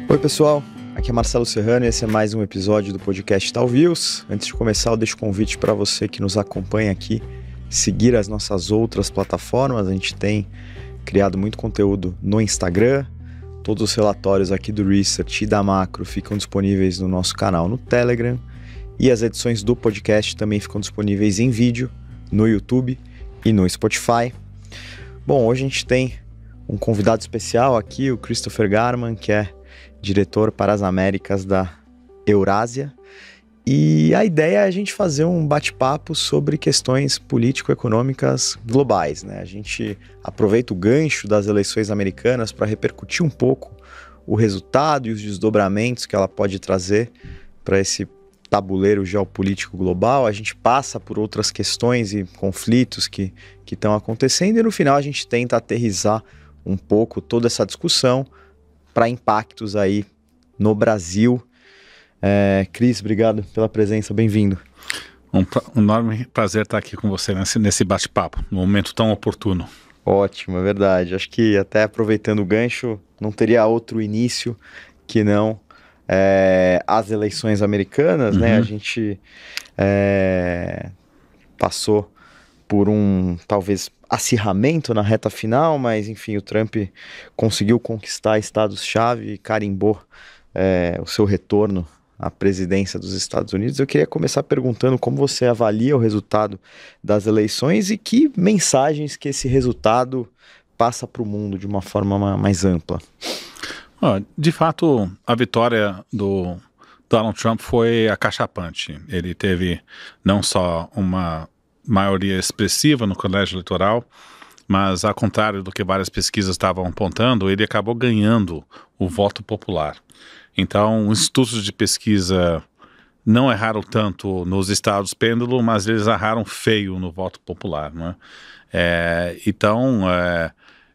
Oi pessoal, aqui é Marcelo Serrano e esse é mais um episódio do podcast Talviews. Antes de começar, eu deixo o convite para você que nos acompanha aqui, seguir as nossas outras plataformas. A gente tem criado muito conteúdo no Instagram, todos os relatórios aqui do Research e da Macro ficam disponíveis no nosso canal no Telegram e as edições do podcast também ficam disponíveis em vídeo no YouTube e no Spotify. Bom, hoje a gente tem um convidado especial aqui, o Christopher Garman, que é diretor para as Américas da Eurásia, e a ideia é a gente fazer um bate-papo sobre questões político-econômicas globais, né? A gente aproveita o gancho das eleições americanas para repercutir um pouco o resultado e os desdobramentos que ela pode trazer para esse tabuleiro geopolítico global. A gente passa por outras questões e conflitos que estão acontecendo e no final a gente tenta aterrissar um pouco toda essa discussão para impactos aí no Brasil. Cris, obrigado pela presença, bem-vindo. Um enorme prazer estar aqui com você nesse bate-papo, num momento tão oportuno. Ótimo, é verdade. Acho que até aproveitando o gancho, não teria outro início que não as eleições americanas, né? A gente passou por um, talvez, acirramento na reta final, mas enfim, o Trump conseguiu conquistar estados-chave e carimbou o seu retorno à presidência dos Estados Unidos. Eu queria começar perguntando como você avalia o resultado das eleições e que mensagens que esse resultado passa para o mundo de uma forma mais ampla. De fato, a vitória do Donald Trump foi acachapante. Ele teve não só uma maioria expressiva no colégio eleitoral, mas ao contrário do que várias pesquisas estavam apontando, ele acabou ganhando o voto popular. Então, os institutos de pesquisa não erraram tanto nos estados pêndulo, mas eles erraram feio no voto popular, né?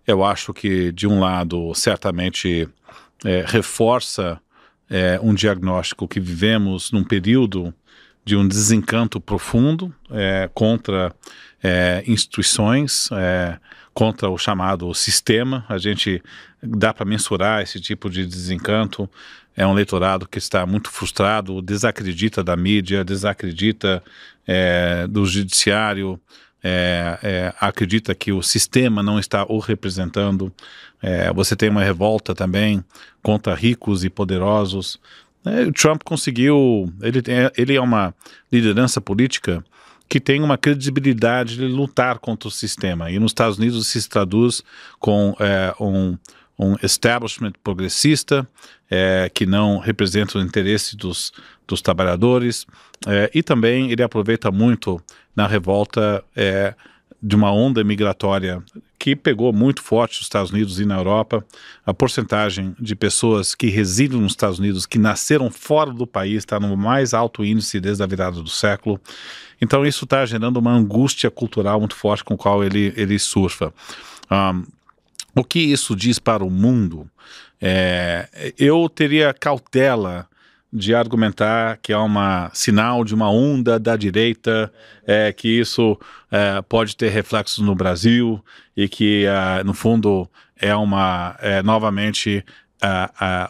Eu acho que, de um lado, certamente reforça um diagnóstico que vivemos num período de um desencanto profundo contra instituições, contra o chamado sistema. A gente dá para mensurar esse tipo de desencanto. É um eleitorado que está muito frustrado, desacredita da mídia, desacredita do judiciário, acredita que o sistema não está o representando. Você tem uma revolta também contra ricos e poderosos. O Trump conseguiu, ele é uma liderança política que tem uma credibilidade de lutar contra o sistema, e nos Estados Unidos se traduz com um establishment progressista que não representa o interesse dos trabalhadores, e também ele aproveita muito na revolta de uma onda migratória que pegou muito forte nos Estados Unidos e na Europa. A porcentagem de pessoas que residem nos Estados Unidos, que nasceram fora do país, está no mais alto índice desde a virada do século. Então isso está gerando uma angústia cultural muito forte com a qual ele surfa. O que isso diz para o mundo? Eu teria cautela de argumentar que é um sinal de uma onda da direita, que isso pode ter reflexos no Brasil e que, no fundo, novamente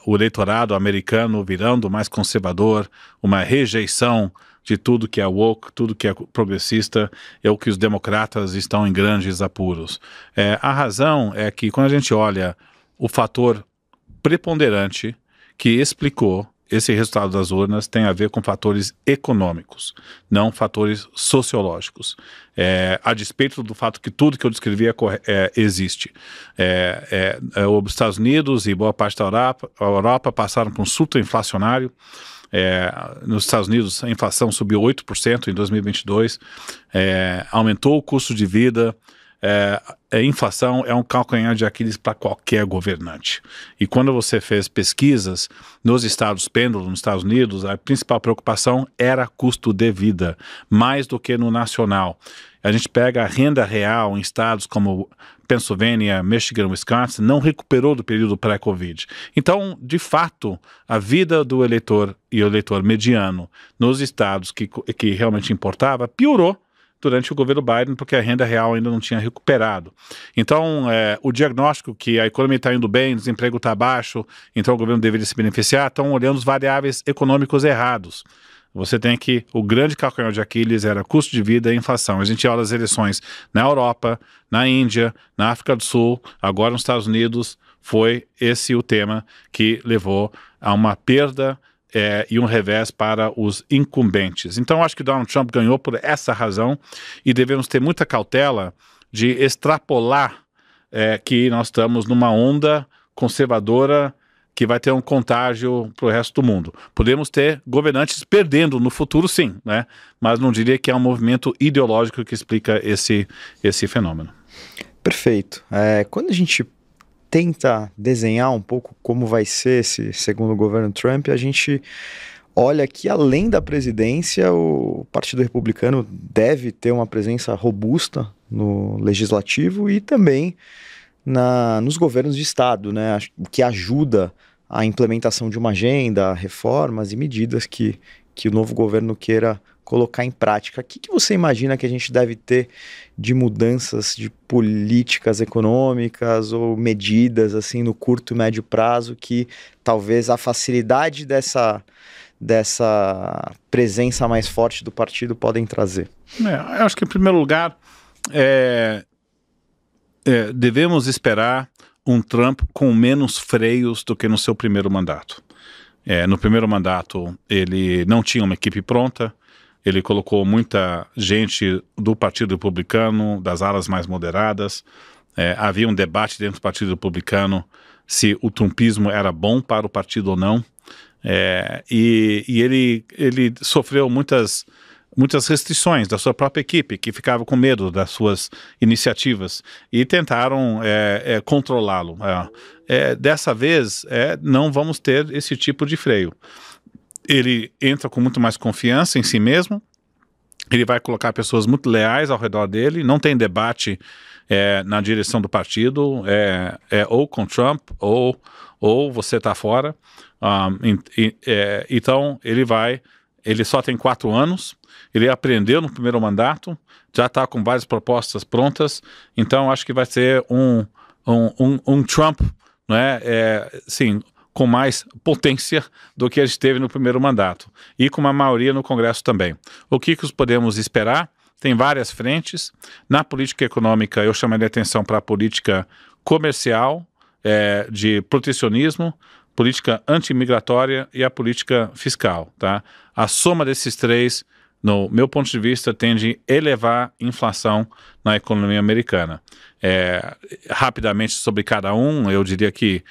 o eleitorado americano virando mais conservador, uma rejeição de tudo que é woke, tudo que é progressista, é o que os democratas estão em grandes apuros. A razão é que quando a gente olha o fator preponderante que explicou esse resultado das urnas tem a ver com fatores econômicos, não fatores sociológicos. A despeito do fato que tudo que eu descrevi existe. Os Estados Unidos e boa parte da Europa passaram por um surto inflacionário. Nos Estados Unidos a inflação subiu 8% em 2022, aumentou o custo de vida. A inflação é um calcanhar de Aquiles para qualquer governante. E quando você fez pesquisas nos estados pêndulo, nos Estados Unidos, a principal preocupação era custo de vida, mais do que no nacional. A gente pega a renda real em estados como Pennsylvania, Michigan, Wisconsin, não recuperou do período pré-Covid. Então, de fato, a vida do eleitor e o eleitor mediano nos estados que realmente importava piorou durante o governo Biden, porque a renda real ainda não tinha recuperado. Então, o diagnóstico que a economia está indo bem, o desemprego está baixo, então o governo deveria se beneficiar, estão olhando os variáveis econômicos errados. Você tem que, o grande calcanhar de Aquiles era custo de vida e inflação. A gente olha as eleições na Europa, na Índia, na África do Sul, agora nos Estados Unidos, foi esse o tema que levou a uma perda e um revés para os incumbentes. Então, acho que Donald Trump ganhou por essa razão e devemos ter muita cautela de extrapolar que nós estamos numa onda conservadora que vai ter um contágio para o resto do mundo. Podemos ter governantes perdendo no futuro, sim, né? Mas não diria que é um movimento ideológico que explica esse fenômeno. Perfeito. Quando a gente tenta desenhar um pouco como vai ser esse segundo governo Trump, a gente olha que além da presidência, o Partido Republicano deve ter uma presença robusta no legislativo e também nos governos de estado, né? O que ajuda a implementação de uma agenda, reformas e medidas que o novo governo queira colocar em prática. O que você imagina que a gente deve ter de mudanças de políticas econômicas ou medidas assim no curto e médio prazo que talvez a facilidade dessa presença mais forte do partido podem trazer? Eu acho que, em primeiro lugar, devemos esperar um Trump com menos freios do que no seu primeiro mandato. No primeiro mandato, ele não tinha uma equipe pronta, ele colocou muita gente do Partido Republicano, das alas mais moderadas, havia um debate dentro do Partido Republicano se o trumpismo era bom para o partido ou não, e ele sofreu muitas restrições da sua própria equipe, que ficava com medo das suas iniciativas, e tentaram controlá-lo. Dessa vez, não vamos ter esse tipo de freio. Ele entra com muito mais confiança em si mesmo, ele vai colocar pessoas muito leais ao redor dele, não tem debate na direção do partido, ou com Trump, ou você está fora. Então, ele só tem 4 anos, ele aprendeu no primeiro mandato, já está com várias propostas prontas, então acho que vai ser um Trump, né, sim, com mais potência do que a gente teve no primeiro mandato, e com uma maioria no Congresso também. O que podemos esperar? Tem várias frentes. Na política econômica, eu chamaria atenção para a política comercial, de protecionismo, política anti-imigratória e a política fiscal, tá? A soma desses três, no meu ponto de vista, tende a elevar a inflação na economia americana. Rapidamente sobre cada um, eu diria que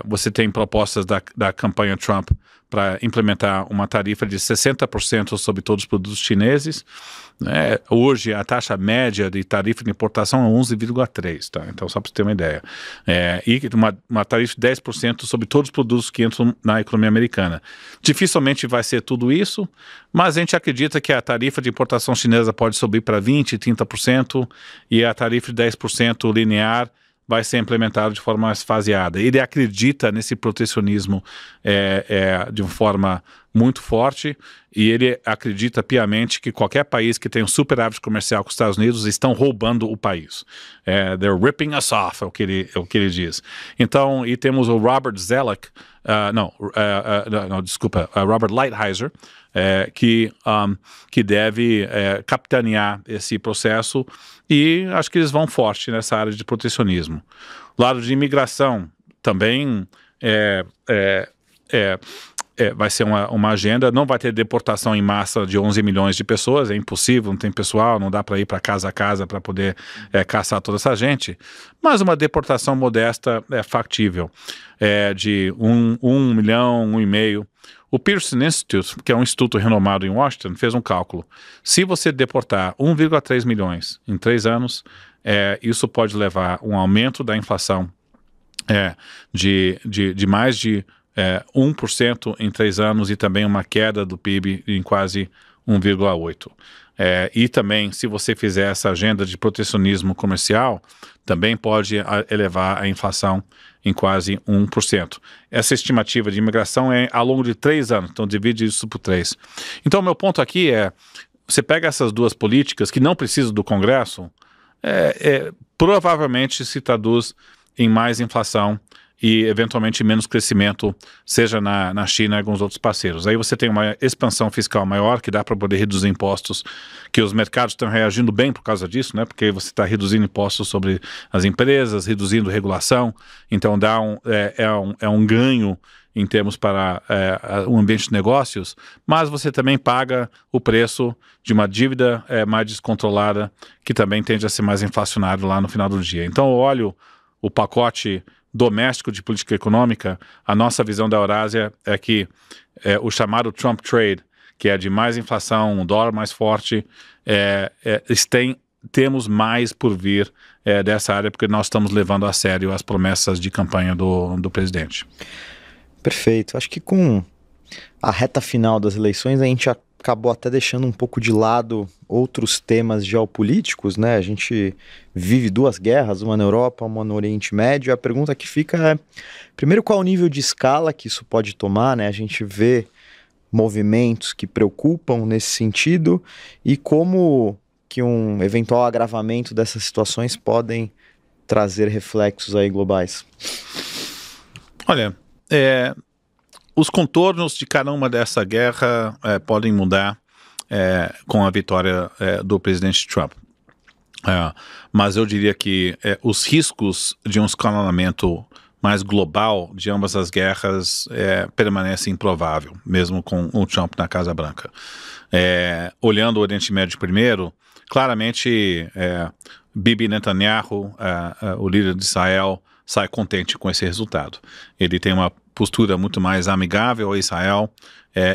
você tem propostas da campanha Trump para implementar uma tarifa de 60% sobre todos os produtos chineses. Hoje a taxa média de tarifa de importação é 11,3%, tá? Então só para você ter uma ideia. E uma tarifa de 10% sobre todos os produtos que entram na economia americana. Dificilmente vai ser tudo isso, mas a gente acredita que a tarifa de importação chinesa pode subir para 20%, 30% e a tarifa de 10% linear vai ser implementado de forma mais faseada. Ele acredita nesse protecionismo de uma forma muito forte, e ele acredita piamente que qualquer país que tem um superávit comercial com os Estados Unidos estão roubando o país. They're ripping us off, é o que ele diz. Então, e temos o Robert Zoellick, Robert Lighthizer, que deve capitanear esse processo, e acho que eles vão forte nessa área de protecionismo. Lado de imigração também vai ser uma agenda, não vai ter deportação em massa de 11 milhões de pessoas, é impossível, não tem pessoal, não dá para ir para casa a casa para poder caçar toda essa gente, mas uma deportação modesta é factível, de 1 milhão, 1,5 milhão. O Pearson Institute, que é um instituto renomado em Washington, fez um cálculo. Se você deportar 1,3 milhões em 3 anos, isso pode levar um aumento da inflação de mais de 1% em 3 anos, e também uma queda do PIB em quase 1,8%. E também, se você fizer essa agenda de protecionismo comercial, também pode elevar a inflação em quase 1%. Essa estimativa de imigração é ao longo de 3 anos, então divide isso por 3. Então, meu ponto aqui você pega essas duas políticas que não precisam do Congresso, provavelmente se traduz em mais inflação e eventualmente menos crescimento, seja na China e alguns outros parceiros. Aí você tem uma expansão fiscal maior, que dá para poder reduzir impostos, que os mercados estão reagindo bem por causa disso, né? Porque você está reduzindo impostos sobre as empresas, reduzindo regulação, então é um ganho em termos para o ambiente de negócios, mas você também paga o preço de uma dívida mais descontrolada, que também tende a ser mais inflacionário lá no final do dia. Então eu olho o pacote doméstico de política econômica. A nossa visão da Eurásia é que o chamado Trump Trade, que é de mais inflação, um dólar mais forte, temos mais por vir dessa área, porque nós estamos levando a sério as promessas de campanha do presidente. Perfeito. Acho que com a reta final das eleições a gente acabou até deixando um pouco de lado outros temas geopolíticos, né? A gente vive duas guerras, uma na Europa, uma no Oriente Médio. A pergunta que fica é, primeiro, qual o nível de escala que isso pode tomar, né? A gente vê movimentos que preocupam nesse sentido e como que um eventual agravamento dessas situações podem trazer reflexos aí globais. Olha, os contornos de cada uma dessa guerra podem mudar com a vitória do presidente Trump. Mas eu diria que os riscos de um escalonamento mais global de ambas as guerras permanece improvável, mesmo com o Trump na Casa Branca. Olhando o Oriente Médio primeiro, claramente Bibi Netanyahu, o líder de Israel, sai contente com esse resultado. Ele tem uma postura muito mais amigável a Israel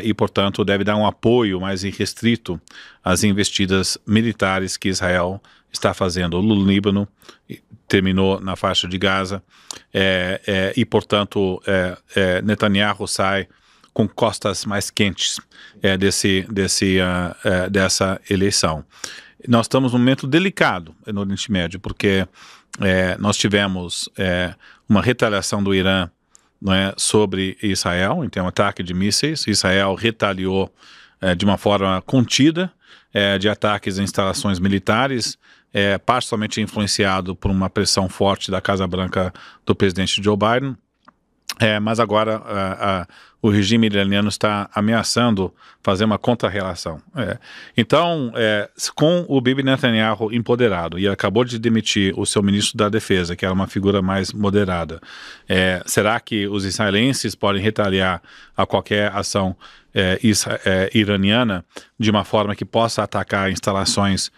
e, portanto, deve dar um apoio mais irrestrito às investidas militares que Israel está fazendo no Líbano, terminou na faixa de Gaza, e, portanto, Netanyahu sai com costas mais quentes dessa eleição. Nós estamos num momento delicado no Oriente Médio, porque nós tivemos uma retaliação do Irã, não é, sobre Israel, então um ataque de mísseis. Israel retaliou de uma forma contida de ataques a instalações militares, particularmente influenciado por uma pressão forte da Casa Branca do presidente Joe Biden. Mas agora o regime iraniano está ameaçando fazer uma contra-relação. Então, com o Bibi Netanyahu empoderado, e acabou de demitir o seu ministro da Defesa, que era uma figura mais moderada, será que os israelenses podem retaliar a qualquer ação iraniana de uma forma que possa atacar instalações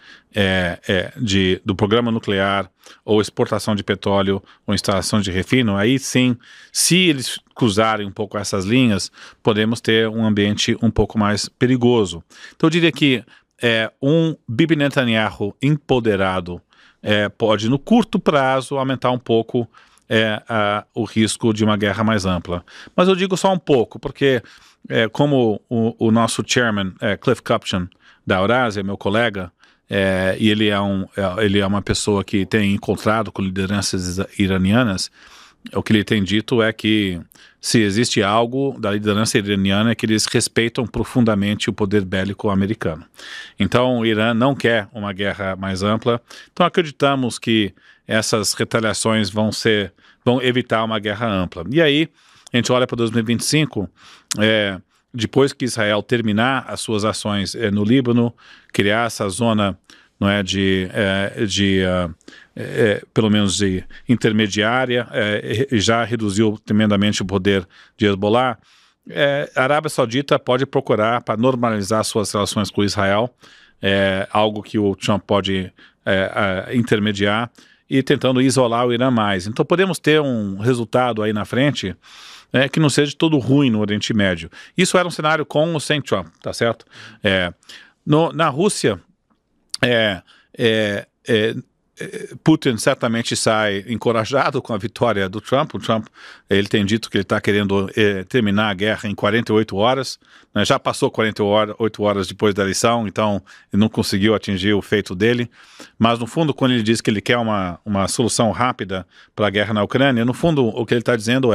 do programa nuclear ou exportação de petróleo ou instalação de refino? Aí sim, se eles cruzarem um pouco essas linhas, podemos ter um ambiente um pouco mais perigoso. Então eu diria que um Bibi Netanyahu empoderado pode, no curto prazo, aumentar um pouco o risco de uma guerra mais ampla. Mas eu digo só um pouco, porque como o nosso chairman, Cliff Kupchan, da Eurásia, meu colega, e ele é uma pessoa que tem encontrado com lideranças iranianas, o que ele tem dito é que se existe algo da liderança iraniana é que eles respeitam profundamente o poder bélico americano. Então o Irã não quer uma guerra mais ampla, então acreditamos que essas retaliações vão evitar uma guerra ampla. E aí a gente olha para 2025, depois que Israel terminar as suas ações no Líbano, criar essa zona, não é, pelo menos de intermediária, já reduziu tremendamente o poder de Hezbollah. A Arábia Saudita pode procurar para normalizar suas relações com Israel, algo que o Trump pode intermediar, e tentando isolar o Irã mais. Então podemos ter um resultado aí na frente que não seja todo ruim no Oriente Médio. Isso era um cenário com ou sem Trump, tá certo? Na Rússia, Putin certamente sai encorajado com a vitória do Trump. O Trump, ele tem dito que ele está querendo terminar a guerra em 48 horas, né? Já passou 48 horas depois da eleição, então ele não conseguiu atingir o feito dele. Mas no fundo, quando ele diz que ele quer uma solução rápida para a guerra na Ucrânia, no fundo o que ele está dizendo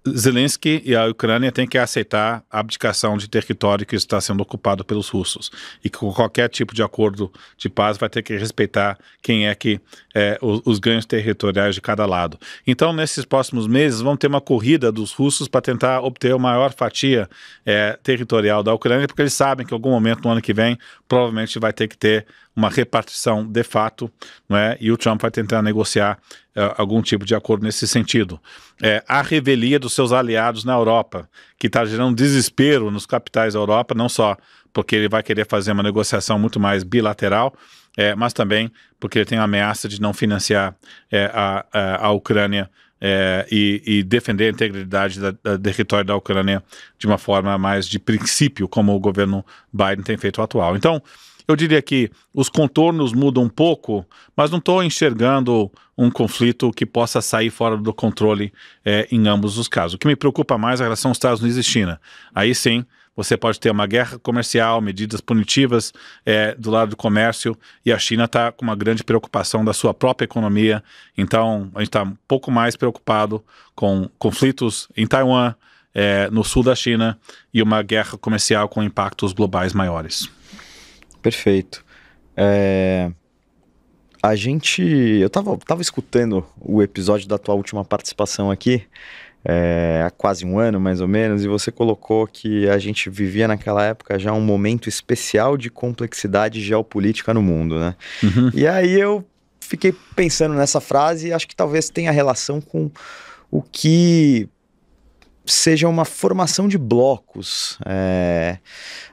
Zelensky e a Ucrânia têm que aceitar a abdicação de território que está sendo ocupado pelos russos. E com qualquer tipo de acordo de paz vai ter que respeitar quem é que os ganhos territoriais de cada lado. Então, nesses próximos meses, vão ter uma corrida dos russos para tentar obter a maior fatia territorial da Ucrânia, porque eles sabem que em algum momento no ano que vem, provavelmente vai ter que ter uma repartição de fato, não é? E o Trump vai tentar negociar algum tipo de acordo nesse sentido. A revelia dos seus aliados na Europa, que está gerando desespero nos capitais da Europa, não só porque ele vai querer fazer uma negociação muito mais bilateral, mas também porque ele tem a ameaça de não financiar a Ucrânia e defender a integridade do território da Ucrânia de uma forma mais de princípio, como o governo Biden tem feito atual. Então, eu diria que os contornos mudam um pouco, mas não estou enxergando um conflito que possa sair fora do controle em ambos os casos. O que me preocupa mais é a relação Estados Unidos e China. Aí sim, você pode ter uma guerra comercial, medidas punitivas do lado do comércio, e a China está com uma grande preocupação da sua própria economia. Então, a gente está um pouco mais preocupado com conflitos em Taiwan, no sul da China, e uma guerra comercial com impactos globais maiores. Perfeito. Eu tava escutando o episódio da tua última participação aqui, há quase um ano mais ou menos, e você colocou que a gente vivia naquela época já um momento especial de complexidade geopolítica no mundo, né? Uhum. E aí eu fiquei pensando nessa frase e acho que talvez tenha relação com o que seja uma formação de blocos.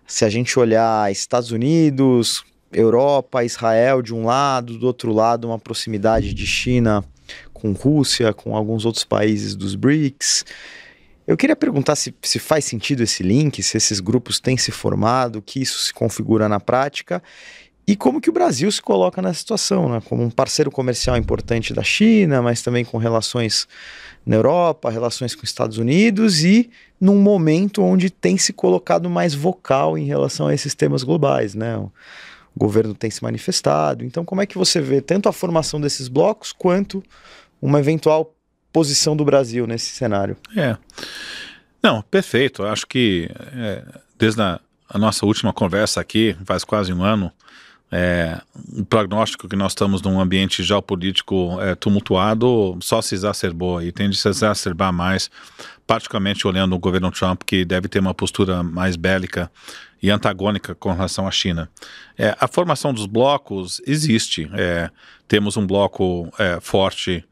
Se a gente olhar Estados Unidos, Europa, Israel de um lado, do outro lado uma proximidade de China com Rússia, com alguns outros países dos BRICS. Eu queria perguntar se faz sentido esse link, se esses grupos têm se formado, que isso se configura na prática e como que o Brasil se coloca nessa situação, né? Como um parceiro comercial importante da China, mas também com relações na Europa, relações com os Estados Unidos e num momento onde tem se colocado mais vocal em relação a esses temas globais, né? O governo tem se manifestado. Então, como é que você vê tanto a formação desses blocos quanto uma eventual posição do Brasil nesse cenário? Não, perfeito. Acho que desde a nossa última conversa aqui, faz quase um ano, o prognóstico que nós estamos num ambiente geopolítico tumultuado só se exacerbou e tende a se exacerbar mais, particularmente olhando o governo Trump, que deve ter uma postura mais bélica e antagônica com relação à China. A formação dos blocos existe. Temos um bloco forte,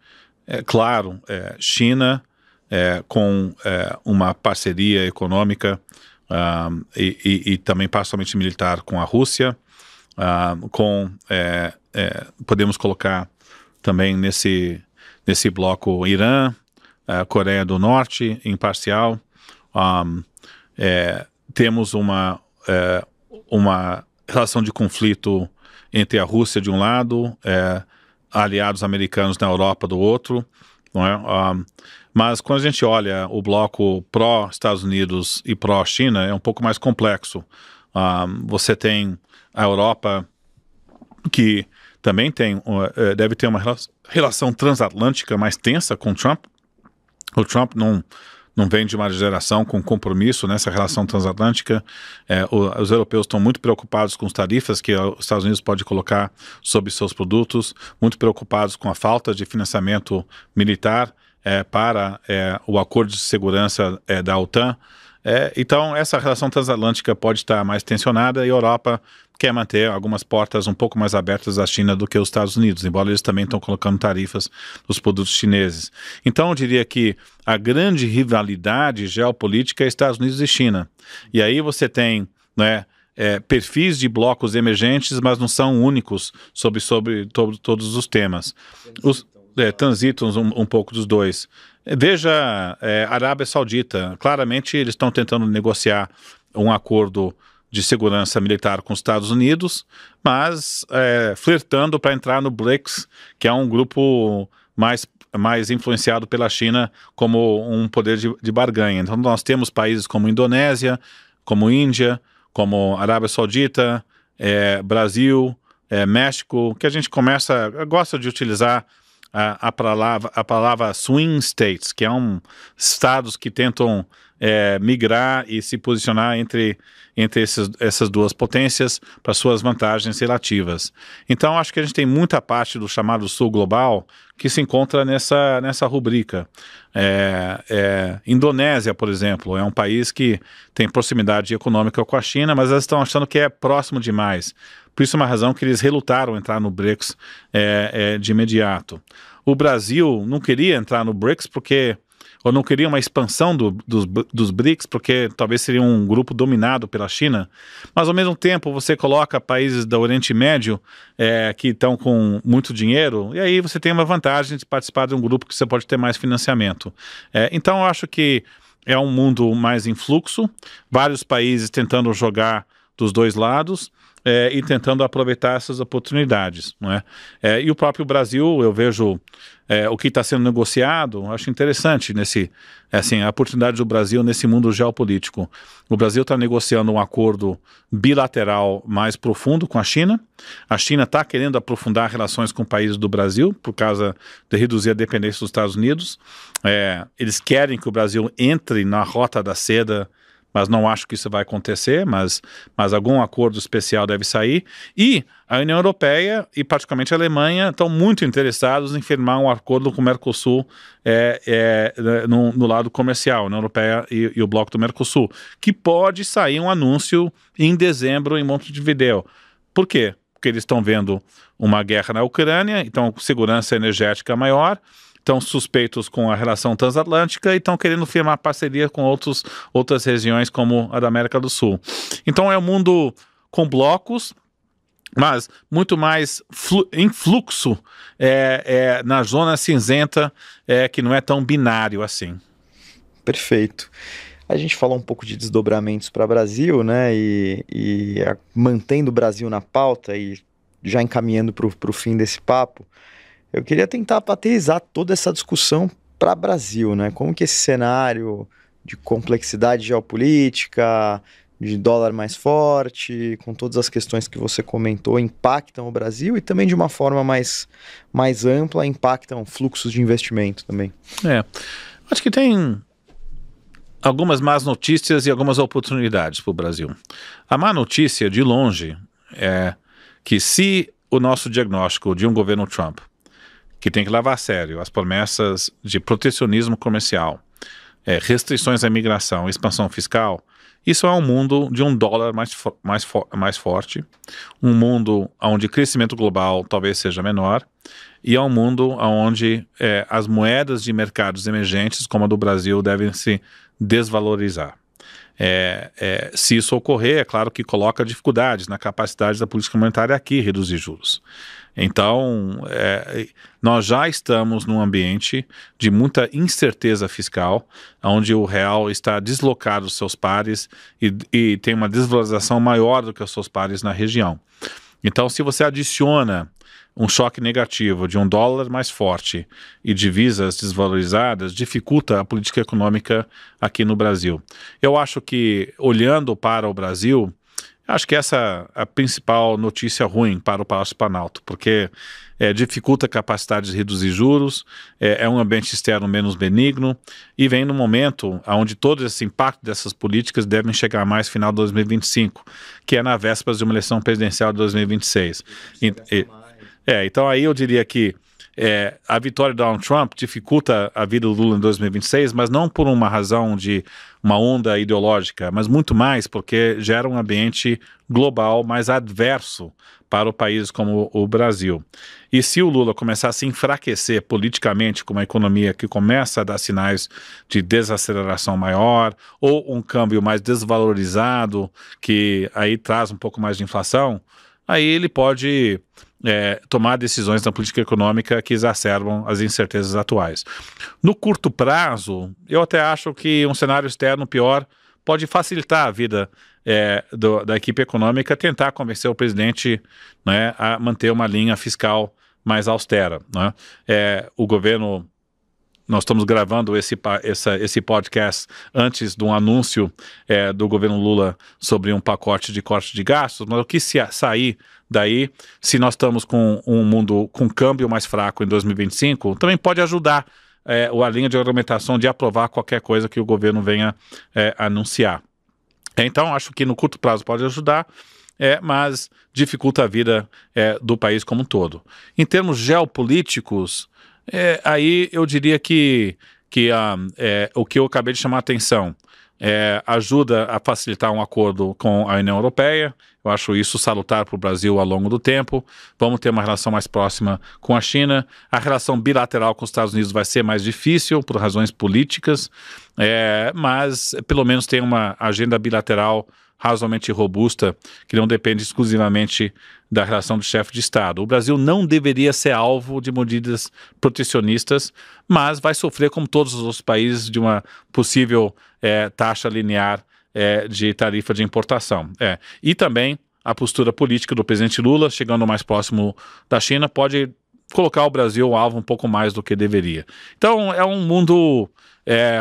claro, China, com uma parceria econômica e também particularmente militar com a Rússia, podemos colocar também nesse bloco Irã, Coreia do Norte, imparcial. Temos uma relação de conflito entre a Rússia de um lado, aliados americanos na Europa do outro, não é? Mas quando a gente olha o bloco pró-Estados Unidos e pró-China, é um pouco mais complexo. Você tem a Europa, que também deve ter uma relação transatlântica mais tensa com o Trump. O Trump não vem de uma geração com compromisso nessa relação transatlântica. Os europeus estão muito preocupados com as tarifas que os Estados Unidos pode colocar sobre seus produtos, muito preocupados com a falta de financiamento militar para o acordo de segurança da OTAN. Então, essa relação transatlântica pode estar mais tensionada e a Europa quer manter algumas portas um pouco mais abertas à China do que os Estados Unidos, embora eles também estão colocando tarifas nos produtos chineses. Então, eu diria que a grande rivalidade geopolítica é Estados Unidos e China. E aí você tem, né, perfis de blocos emergentes, mas não são únicos sobre todos os temas. Transitam um pouco dos dois. Veja, Arábia Saudita, claramente eles estão tentando negociar um acordo de segurança militar com os Estados Unidos, mas flertando para entrar no BRICS, que é um grupo mais influenciado pela China como um poder de barganha. Então nós temos países como Indonésia, como Índia, como Arábia Saudita, Brasil, México, que a gente gosta de utilizar a palavra swing states, que é estados que tentam migrar e se posicionar entre essas duas potências para suas vantagens relativas. Então, acho que a gente tem muita parte do chamado Sul Global que se encontra nessa rubrica. Indonésia, por exemplo, é um país que tem proximidade econômica com a China, mas elas estão achando que é próximo demais. Por isso é uma razão que eles relutaram entrar no BRICS de imediato. O Brasil não queria entrar no BRICS ou não queria uma expansão dos BRICS, porque talvez seria um grupo dominado pela China, mas ao mesmo tempo você coloca países do Oriente Médio que estão com muito dinheiro, e aí você tem uma vantagem de participar de um grupo que você pode ter mais financiamento. Então eu acho que é um mundo mais em fluxo, vários países tentando jogar dos dois lados, e tentando aproveitar essas oportunidades, não é? E o próprio Brasil, eu vejo o que está sendo negociado, acho interessante a oportunidade do Brasil nesse mundo geopolítico. O Brasil está negociando um acordo bilateral mais profundo com a China está querendo aprofundar relações com países do Brasil, por causa de reduzir a dependência dos Estados Unidos. Eles querem que o Brasil entre na rota da seda, mas não acho que isso vai acontecer, mas algum acordo especial deve sair. E a União Europeia e particularmente a Alemanha estão muito interessados em firmar um acordo com o Mercosul no lado comercial, a União Europeia e o bloco do Mercosul, que pode sair um anúncio em dezembro em Montevideo. Por quê? Porque eles estão vendo uma guerra na Ucrânia, então segurança energética maior, estão suspeitos com a relação transatlântica e estão querendo firmar parceria com outras regiões como a da América do Sul. Então é um mundo com blocos, mas muito mais em fluxo na zona cinzenta, que não é tão binário assim. Perfeito. A gente falou um pouco de desdobramentos para o Brasil, né, e mantendo o Brasil na pauta e já encaminhando para o fim desse papo, eu queria tentar paternizar toda essa discussão para o Brasil, né? Como que esse cenário de complexidade geopolítica, de dólar mais forte, com todas as questões que você comentou, impactam o Brasil e também de uma forma mais ampla impactam fluxos de investimento também. Acho que tem algumas más notícias e algumas oportunidades para o Brasil. A má notícia, de longe, é que se o nosso diagnóstico de um governo Trump, que tem que levar a sério as promessas de protecionismo comercial, restrições à imigração, expansão fiscal, isso é um mundo de um dólar mais forte, um mundo onde o crescimento global talvez seja menor, e é um mundo onde as moedas de mercados emergentes, como a do Brasil, devem se desvalorizar. Se isso ocorrer, é claro que coloca dificuldades na capacidade da política monetária aqui reduzir juros. Então, nós já estamos num ambiente de muita incerteza fiscal, onde o real está deslocado dos seus pares e tem uma desvalorização maior do que os seus pares na região. Então, se você adiciona um choque negativo de um dólar mais forte e divisas desvalorizadas, dificulta a política econômica aqui no Brasil. Eu acho que, olhando para o Brasil, acho que essa é a principal notícia ruim para o Palácio Planalto, porque dificulta a capacidade de reduzir juros, é um ambiente externo menos benigno e vem no momento onde todo esse impacto dessas políticas devem chegar mais no final de 2025, que é na véspera de uma eleição presidencial de 2026. Então aí eu diria que a vitória de Donald Trump dificulta a vida do Lula em 2026, mas não por uma razão de uma onda ideológica, mas muito mais porque gera um ambiente global mais adverso para o país como o Brasil. E se o Lula começar a se enfraquecer politicamente com uma economia que começa a dar sinais de desaceleração maior, ou um câmbio mais desvalorizado, que aí traz um pouco mais de inflação, aí ele pode tomar decisões na política econômica que exacerbam as incertezas atuais. No curto prazo, eu até acho que um cenário externo pior pode facilitar a vida da equipe econômica, tentar convencer o presidente, né, a manter uma linha fiscal mais austera, né? O governo nós estamos gravando esse podcast antes do anúncio do governo Lula sobre um pacote de corte de gastos, mas o que se sair daí, se nós estamos com um mundo com câmbio mais fraco em 2025, também pode ajudar a linha de argumentação de aprovar qualquer coisa que o governo venha anunciar. Então, acho que no curto prazo pode ajudar, mas dificulta a vida do país como um todo. Em termos geopolíticos, aí eu diria que o que eu acabei de chamar a atenção ajuda a facilitar um acordo com a União Europeia. Eu acho isso salutar para o Brasil ao longo do tempo. Vamos ter uma relação mais próxima com a China. A relação bilateral com os Estados Unidos vai ser mais difícil por razões políticas, mas pelo menos tem uma agenda bilateral razoavelmente robusta, que não depende exclusivamente da relação do chefe de Estado. O Brasil não deveria ser alvo de medidas protecionistas, mas vai sofrer, como todos os outros países, de uma possível taxa linear de tarifa de importação. E também a postura política do presidente Lula, chegando mais próximo da China, pode colocar o Brasil alvo um pouco mais do que deveria. Então, é um mundo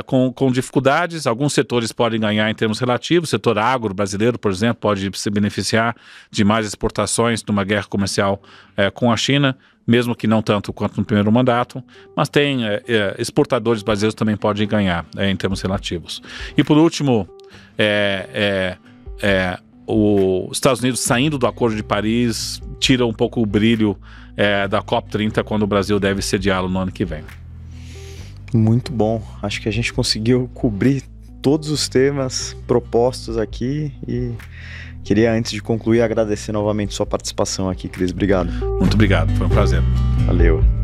com dificuldades. Alguns setores podem ganhar em termos relativos. O setor agro brasileiro, por exemplo, pode se beneficiar de mais exportações numa guerra comercial com a China, mesmo que não tanto quanto no primeiro mandato, mas tem exportadores brasileiros também podem ganhar em termos relativos. E por último, os Estados Unidos saindo do Acordo de Paris tira um pouco o brilho da COP30, quando o Brasil deve sediá-lo no ano que vem. Muito bom. Acho que a gente conseguiu cobrir todos os temas propostos aqui e queria, antes de concluir, agradecer novamente sua participação aqui, Cris. Obrigado. Muito obrigado, foi um prazer. Valeu.